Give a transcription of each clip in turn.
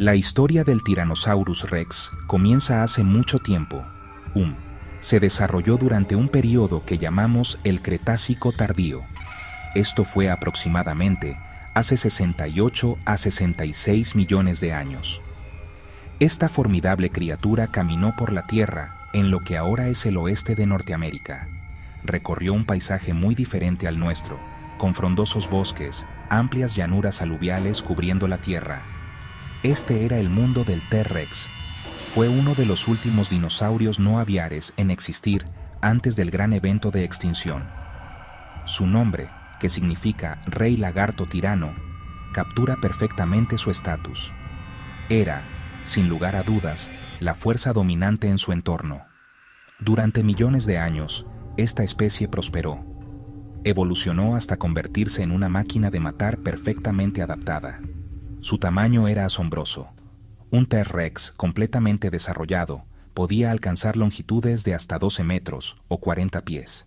La historia del Tyrannosaurus Rex comienza hace mucho tiempo. Se desarrolló durante un periodo que llamamos el Cretácico tardío. Esto fue aproximadamente hace 68 a 66 millones de años. Esta formidable criatura caminó por la Tierra en lo que ahora es el oeste de Norteamérica. Recorrió un paisaje muy diferente al nuestro, con frondosos bosques, amplias llanuras aluviales cubriendo la Tierra. Este era el mundo del T-Rex. Fue uno de los últimos dinosaurios no aviares en existir antes del gran evento de extinción. Su nombre, que significa Rey Lagarto Tirano, captura perfectamente su estatus. Era, sin lugar a dudas, la fuerza dominante en su entorno. Durante millones de años, esta especie prosperó. Evolucionó hasta convertirse en una máquina de matar perfectamente adaptada. Su tamaño era asombroso. Un T-Rex completamente desarrollado podía alcanzar longitudes de hasta 12 metros o 40 pies.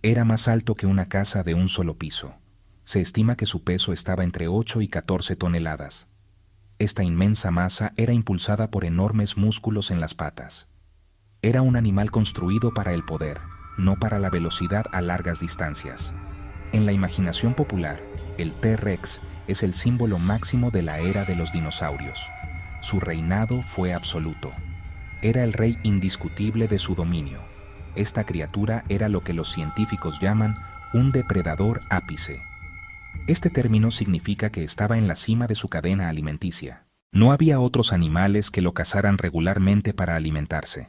Era más alto que una casa de un solo piso. Se estima que su peso estaba entre 8 y 14 toneladas. Esta inmensa masa era impulsada por enormes músculos en las patas. Era un animal construido para el poder, no para la velocidad a largas distancias. En la imaginación popular, el T-Rex es el símbolo máximo de la era de los dinosaurios. Su reinado fue absoluto. Era el rey indiscutible de su dominio. Esta criatura era lo que los científicos llaman un depredador ápice. Este término significa que estaba en la cima de su cadena alimenticia. No había otros animales que lo cazaran regularmente para alimentarse.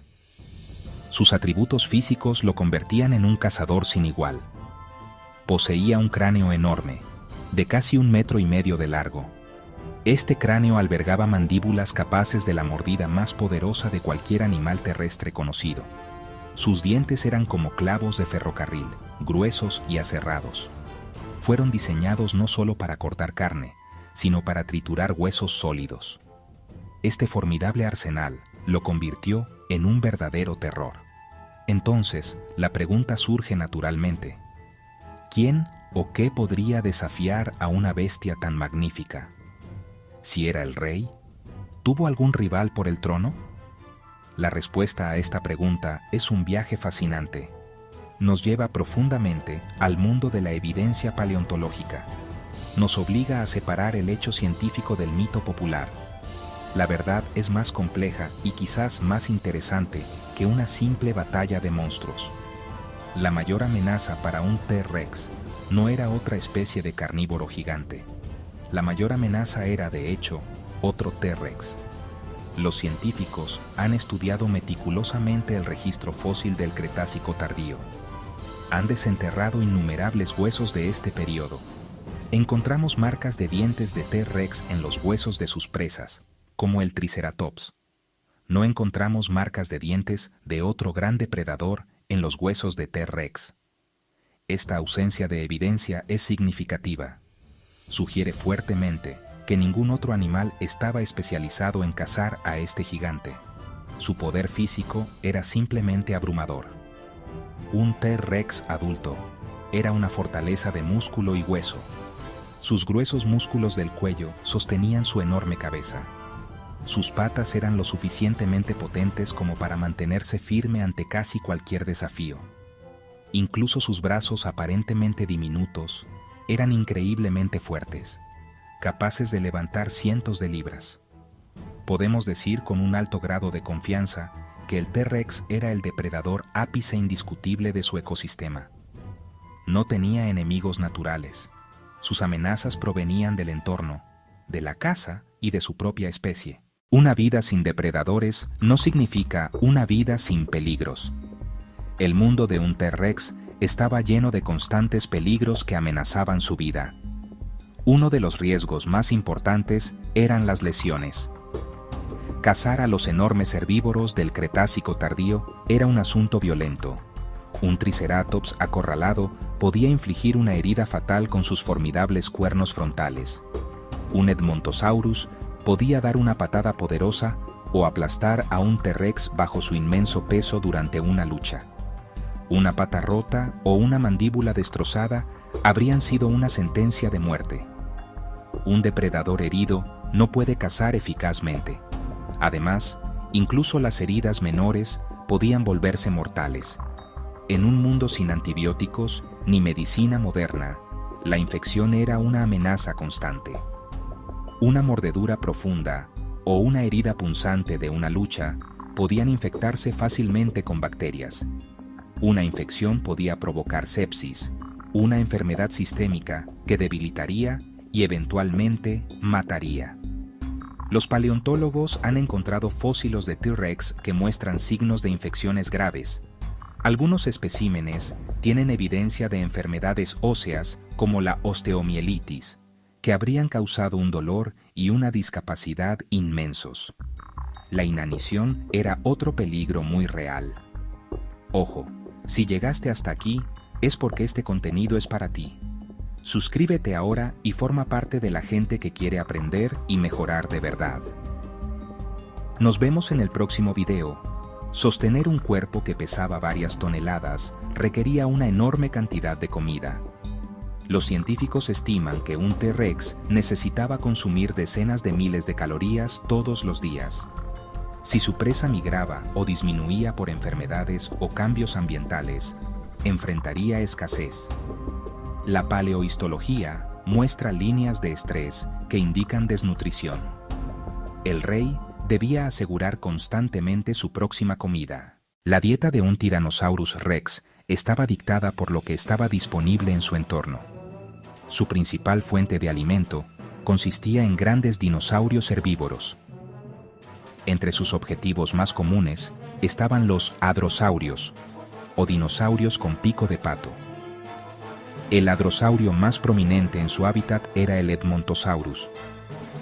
Sus atributos físicos lo convertían en un cazador sin igual. Poseía un cráneo enorme, de casi 1,5 metros de largo. Este cráneo albergaba mandíbulas capaces de la mordida más poderosa de cualquier animal terrestre conocido. Sus dientes eran como clavos de ferrocarril, gruesos y aserrados. Fueron diseñados no solo para cortar carne, sino para triturar huesos sólidos. Este formidable arsenal lo convirtió en un verdadero terror. Entonces, la pregunta surge naturalmente: ¿quién o qué podría desafiar a una bestia tan magnífica? ¿Si era el rey? ¿Tuvo algún rival por el trono? La respuesta a esta pregunta es un viaje fascinante. Nos lleva profundamente al mundo de la evidencia paleontológica. Nos obliga a separar el hecho científico del mito popular. La verdad es más compleja y quizás más interesante que una simple batalla de monstruos. La mayor amenaza para un T-Rex no era otra especie de carnívoro gigante. La mayor amenaza era, de hecho, otro T-Rex. Los científicos han estudiado meticulosamente el registro fósil del Cretácico tardío. Han desenterrado innumerables huesos de este periodo. Encontramos marcas de dientes de T-Rex en los huesos de sus presas, como el Triceratops. No encontramos marcas de dientes de otro gran depredador en los huesos de T-Rex. Esta ausencia de evidencia es significativa. Sugiere fuertemente que ningún otro animal estaba especializado en cazar a este gigante. Su poder físico era simplemente abrumador. Un T-Rex adulto era una fortaleza de músculo y hueso. Sus gruesos músculos del cuello sostenían su enorme cabeza. Sus patas eran lo suficientemente potentes como para mantenerse firme ante casi cualquier desafío. Incluso sus brazos aparentemente diminutos eran increíblemente fuertes, capaces de levantar cientos de libras. Podemos decir con un alto grado de confianza que el T-Rex era el depredador ápice indiscutible de su ecosistema. No tenía enemigos naturales. Sus amenazas provenían del entorno, de la caza y de su propia especie. Una vida sin depredadores no significa una vida sin peligros. El mundo de un T-Rex estaba lleno de constantes peligros que amenazaban su vida. Uno de los riesgos más importantes eran las lesiones. Cazar a los enormes herbívoros del Cretácico tardío era un asunto violento. Un Triceratops acorralado podía infligir una herida fatal con sus formidables cuernos frontales. Un Edmontosaurus podía dar una patada poderosa o aplastar a un T-Rex bajo su inmenso peso durante una lucha. Una pata rota o una mandíbula destrozada habrían sido una sentencia de muerte. Un depredador herido no puede cazar eficazmente. Además, incluso las heridas menores podían volverse mortales. En un mundo sin antibióticos ni medicina moderna, la infección era una amenaza constante. Una mordedura profunda o una herida punzante de una lucha podían infectarse fácilmente con bacterias. Una infección podía provocar sepsis, una enfermedad sistémica que debilitaría y eventualmente mataría. Los paleontólogos han encontrado fósilos de T-Rex que muestran signos de infecciones graves. Algunos especímenes tienen evidencia de enfermedades óseas como la osteomielitis, que habrían causado un dolor y una discapacidad inmensos. La inanición era otro peligro muy real. Ojo, si llegaste hasta aquí, es porque este contenido es para ti. Suscríbete ahora y forma parte de la gente que quiere aprender y mejorar de verdad. Nos vemos en el próximo video. Sostener un cuerpo que pesaba varias toneladas requería una enorme cantidad de comida. Los científicos estiman que un T-Rex necesitaba consumir decenas de miles de calorías todos los días. Si su presa migraba o disminuía por enfermedades o cambios ambientales, enfrentaría escasez. La paleohistología muestra líneas de estrés que indican desnutrición. El rey debía asegurar constantemente su próxima comida. La dieta de un Tyrannosaurus Rex estaba dictada por lo que estaba disponible en su entorno. Su principal fuente de alimento consistía en grandes dinosaurios herbívoros. Entre sus objetivos más comunes estaban los hadrosaurios, o dinosaurios con pico de pato. El hadrosaurio más prominente en su hábitat era el Edmontosaurus.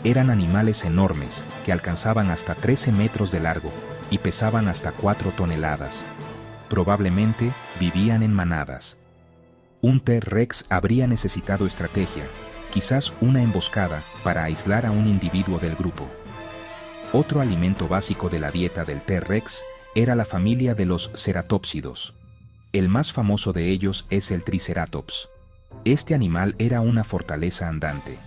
Eran animales enormes que alcanzaban hasta 13 metros de largo y pesaban hasta 4 toneladas. Probablemente vivían en manadas. Un T-Rex habría necesitado estrategia, quizás una emboscada para aislar a un individuo del grupo. Otro alimento básico de la dieta del T-Rex era la familia de los ceratópsidos. El más famoso de ellos es el Triceratops. Este animal era una fortaleza andante.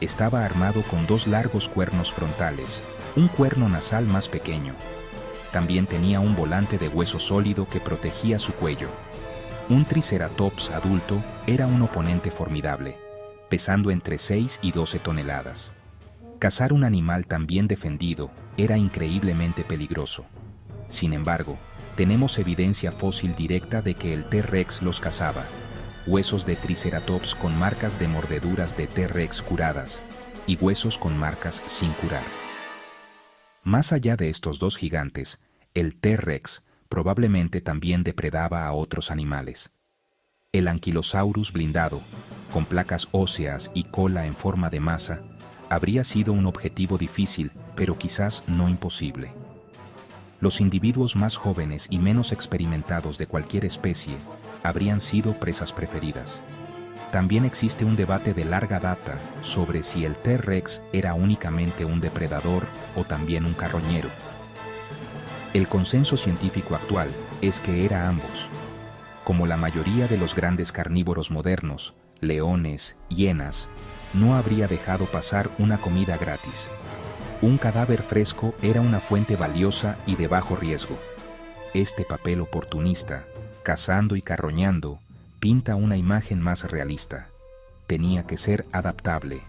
Estaba armado con 2 largos cuernos frontales, un cuerno nasal más pequeño. También tenía un volante de hueso sólido que protegía su cuello. Un Triceratops adulto era un oponente formidable, pesando entre 6 y 12 toneladas. Cazar un animal tan bien defendido era increíblemente peligroso. Sin embargo, tenemos evidencia fósil directa de que el T-Rex los cazaba. Huesos de Triceratops con marcas de mordeduras de T-Rex curadas y huesos con marcas sin curar. Más allá de estos dos gigantes, el T-Rex probablemente también depredaba a otros animales. El Ankylosaurus blindado, con placas óseas y cola en forma de masa, habría sido un objetivo difícil, pero quizás no imposible. Los individuos más jóvenes y menos experimentados de cualquier especie habrían sido presas preferidas. También existe un debate de larga data sobre si el T-Rex era únicamente un depredador o también un carroñero. El consenso científico actual es que era ambos. Como la mayoría de los grandes carnívoros modernos, leones, hienas, no habría dejado pasar una comida gratis. Un cadáver fresco era una fuente valiosa y de bajo riesgo. Este papel oportunista, cazando y carroñando, pinta una imagen más realista. Tenía que ser adaptable.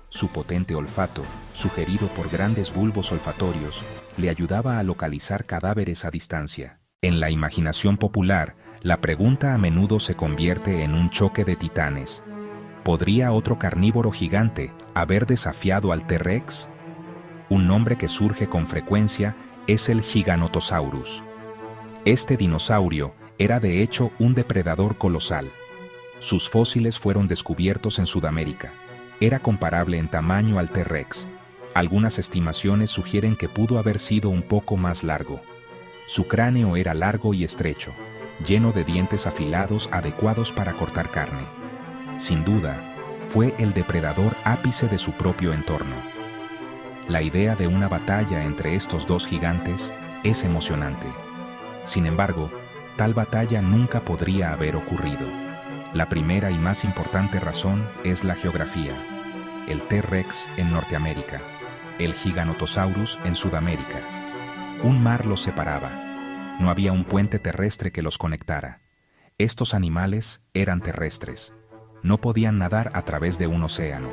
Su potente olfato, sugerido por grandes bulbos olfatorios, le ayudaba a localizar cadáveres a distancia. En la imaginación popular, la pregunta a menudo se convierte en un choque de titanes. ¿Podría otro carnívoro gigante haber desafiado al T-Rex? Un nombre que surge con frecuencia es el Giganotosaurus. Este dinosaurio era de hecho un depredador colosal. Sus fósiles fueron descubiertos en Sudamérica. Era comparable en tamaño al T-Rex. Algunas estimaciones sugieren que pudo haber sido un poco más largo. Su cráneo era largo y estrecho, lleno de dientes afilados adecuados para cortar carne. Sin duda, fue el depredador ápice de su propio entorno. La idea de una batalla entre estos dos gigantes es emocionante. Sin embargo, tal batalla nunca podría haber ocurrido. La primera y más importante razón es la geografía. el T-Rex en Norteamérica, el Giganotosaurus en Sudamérica. Un mar los separaba. No había un puente terrestre que los conectara. Estos animales eran terrestres. No podían nadar a través de un océano.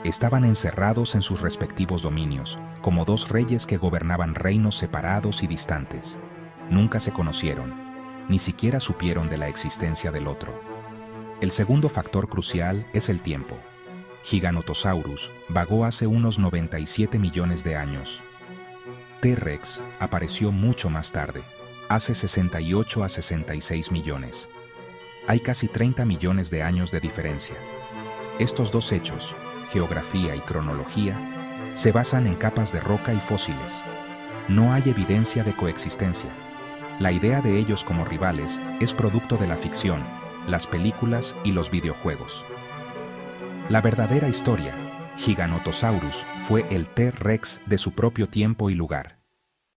Estaban encerrados en sus respectivos dominios, como dos reyes que gobernaban reinos separados y distantes. Nunca se conocieron, ni siquiera supieron de la existencia del otro. El segundo factor crucial es el tiempo. Giganotosaurus vagó hace unos 97 millones de años. T-Rex apareció mucho más tarde, hace 68 a 66 millones. Hay casi 30 millones de años de diferencia. Estos dos hechos, geografía y cronología, se basan en capas de roca y fósiles. No hay evidencia de coexistencia. La idea de ellos como rivales es producto de la ficción, las películas y los videojuegos. La verdadera historia, Giganotosaurus fue el T-Rex de su propio tiempo y lugar.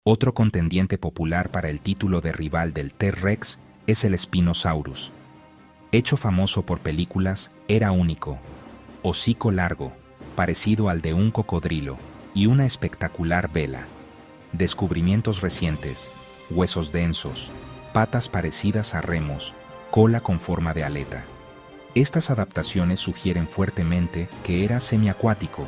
Otro contendiente popular para el título de rival del T-Rex es el Spinosaurus. Hecho famoso por películas, era único. Hocico largo, parecido al de un cocodrilo, y una espectacular vela. Descubrimientos recientes, huesos densos, patas parecidas a remos, cola con forma de aleta. Estas adaptaciones sugieren fuertemente que era semiacuático.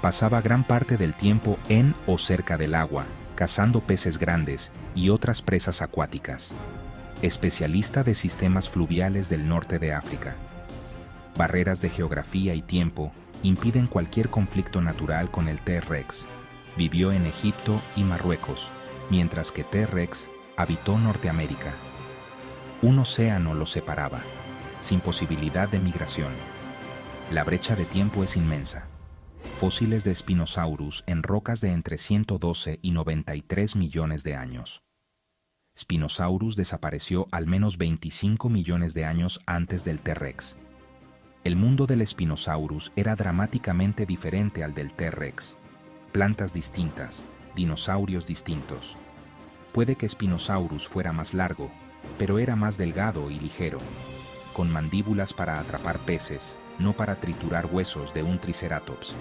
Pasaba gran parte del tiempo en o cerca del agua, cazando peces grandes y otras presas acuáticas. Especialista de sistemas fluviales del norte de África. Barreras de geografía y tiempo impiden cualquier conflicto natural con el T-Rex. Vivió en Egipto y Marruecos, mientras que T-Rex habitó Norteamérica. Un océano los separaba, sin posibilidad de migración. La brecha de tiempo es inmensa. Fósiles de Spinosaurus en rocas de entre 112 y 93 millones de años. Spinosaurus desapareció al menos 25 millones de años antes del T-Rex. El mundo del Spinosaurus era dramáticamente diferente al del T-Rex. Plantas distintas, dinosaurios distintos. Puede que Spinosaurus fuera más largo, pero era más delgado y ligero, con mandíbulas para atrapar peces, no para triturar huesos de un Triceratops.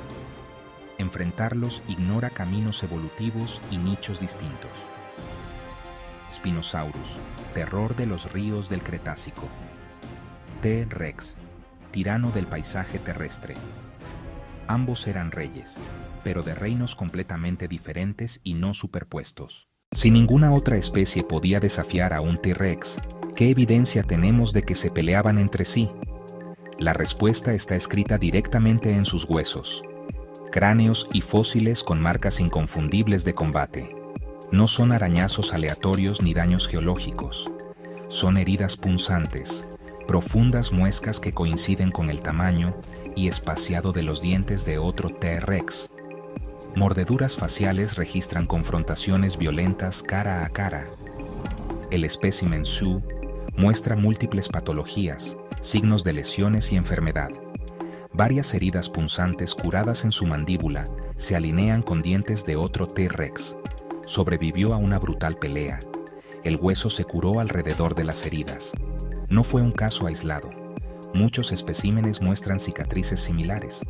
Enfrentarlos ignora caminos evolutivos y nichos distintos. Spinosaurus, terror de los ríos del Cretácico. T-Rex, tirano del paisaje terrestre. Ambos eran reyes, pero de reinos completamente diferentes y no superpuestos. Si ninguna otra especie podía desafiar a un T-Rex, ¿qué evidencia tenemos de que se peleaban entre sí? La respuesta está escrita directamente en sus huesos. Cráneos y fósiles con marcas inconfundibles de combate. No son arañazos aleatorios ni daños geológicos. Son heridas punzantes, profundas muescas que coinciden con el tamaño y espaciado de los dientes de otro T-Rex. Mordeduras faciales registran confrontaciones violentas cara a cara. El espécimen Su muestra múltiples patologías, signos de lesiones y enfermedad. Varias heridas punzantes curadas en su mandíbula se alinean con dientes de otro T-Rex. Sobrevivió a una brutal pelea. El hueso se curó alrededor de las heridas. No fue un caso aislado. Muchos especímenes muestran cicatrices similares.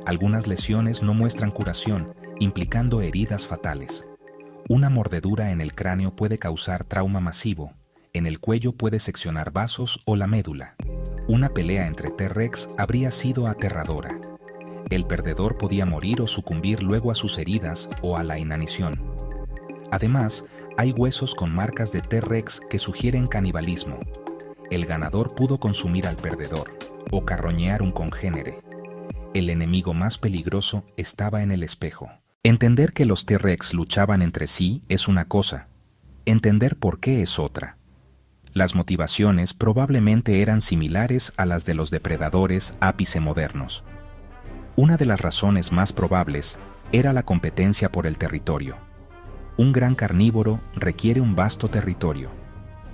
Algunas lesiones no muestran curación, implicando heridas fatales. Una mordedura en el cráneo puede causar trauma masivo. En el cuello puede seccionar vasos o la médula. Una pelea entre T-Rex habría sido aterradora. El perdedor podía morir o sucumbir luego a sus heridas o a la inanición. Además, hay huesos con marcas de T-Rex que sugieren canibalismo. El ganador pudo consumir al perdedor o carroñear un congénere. El enemigo más peligroso estaba en el espejo. Entender que los T-Rex luchaban entre sí es una cosa. Entender por qué es otra. Las motivaciones probablemente eran similares a las de los depredadores ápice modernos. Una de las razones más probables era la competencia por el territorio. Un gran carnívoro requiere un vasto territorio.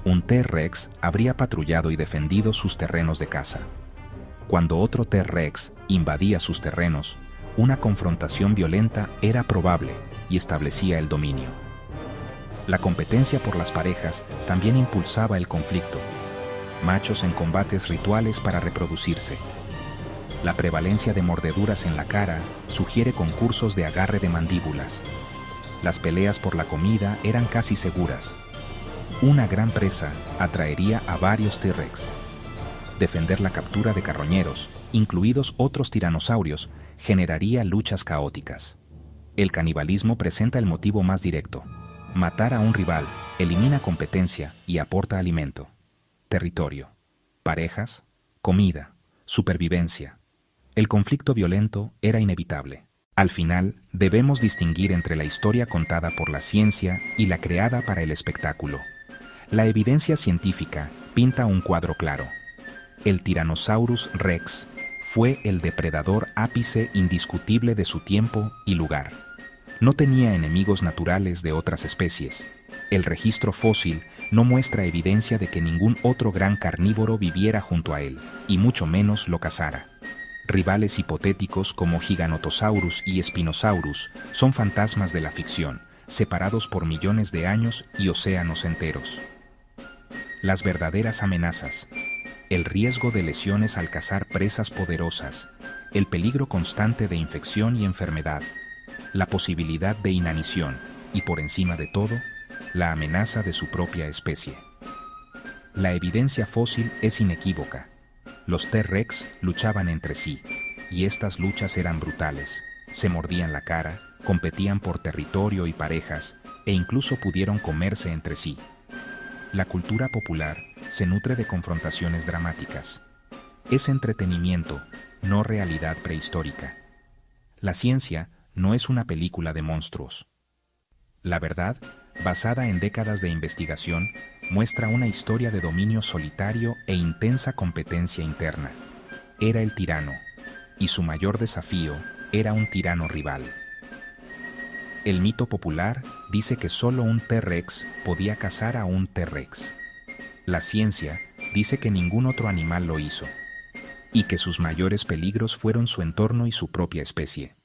Un T-Rex habría patrullado y defendido sus terrenos de caza. Cuando otro T-Rex invadía sus terrenos, una confrontación violenta era probable y establecía el dominio. La competencia por las parejas también impulsaba el conflicto. Machos en combates rituales para reproducirse. La prevalencia de mordeduras en la cara sugiere concursos de agarre de mandíbulas. Las peleas por la comida eran casi seguras. Una gran presa atraería a varios T-Rex. Defender la captura de carroñeros, incluidos otros tiranosaurios, generaría luchas caóticas. El canibalismo presenta el motivo más directo. Matar a un rival elimina competencia y aporta alimento. Territorio, parejas, comida, supervivencia. El conflicto violento era inevitable. Al final, debemos distinguir entre la historia contada por la ciencia y la creada para el espectáculo. La evidencia científica pinta un cuadro claro. El Tyrannosaurus Rex fue el depredador ápice indiscutible de su tiempo y lugar. No tenía enemigos naturales de otras especies. El registro fósil no muestra evidencia de que ningún otro gran carnívoro viviera junto a él, y mucho menos lo cazara. Rivales hipotéticos como Giganotosaurus y Spinosaurus son fantasmas de la ficción, separados por millones de años y océanos enteros. Las verdaderas amenazas. El riesgo de lesiones al cazar presas poderosas, el peligro constante de infección y enfermedad, la posibilidad de inanición y, por encima de todo, la amenaza de su propia especie. La evidencia fósil es inequívoca. Los T-Rex luchaban entre sí, y estas luchas eran brutales. Se mordían la cara, competían por territorio y parejas, e incluso pudieron comerse entre sí. La cultura popular se nutre de confrontaciones dramáticas. Es entretenimiento, no realidad prehistórica. La ciencia no es una película de monstruos. La verdad, basada en décadas de investigación, muestra una historia de dominio solitario e intensa competencia interna. Era el tirano, y su mayor desafío era un tirano rival. El mito popular dice que solo un T-Rex podía cazar a un T-Rex. La ciencia dice que ningún otro animal lo hizo, y que sus mayores peligros fueron su entorno y su propia especie.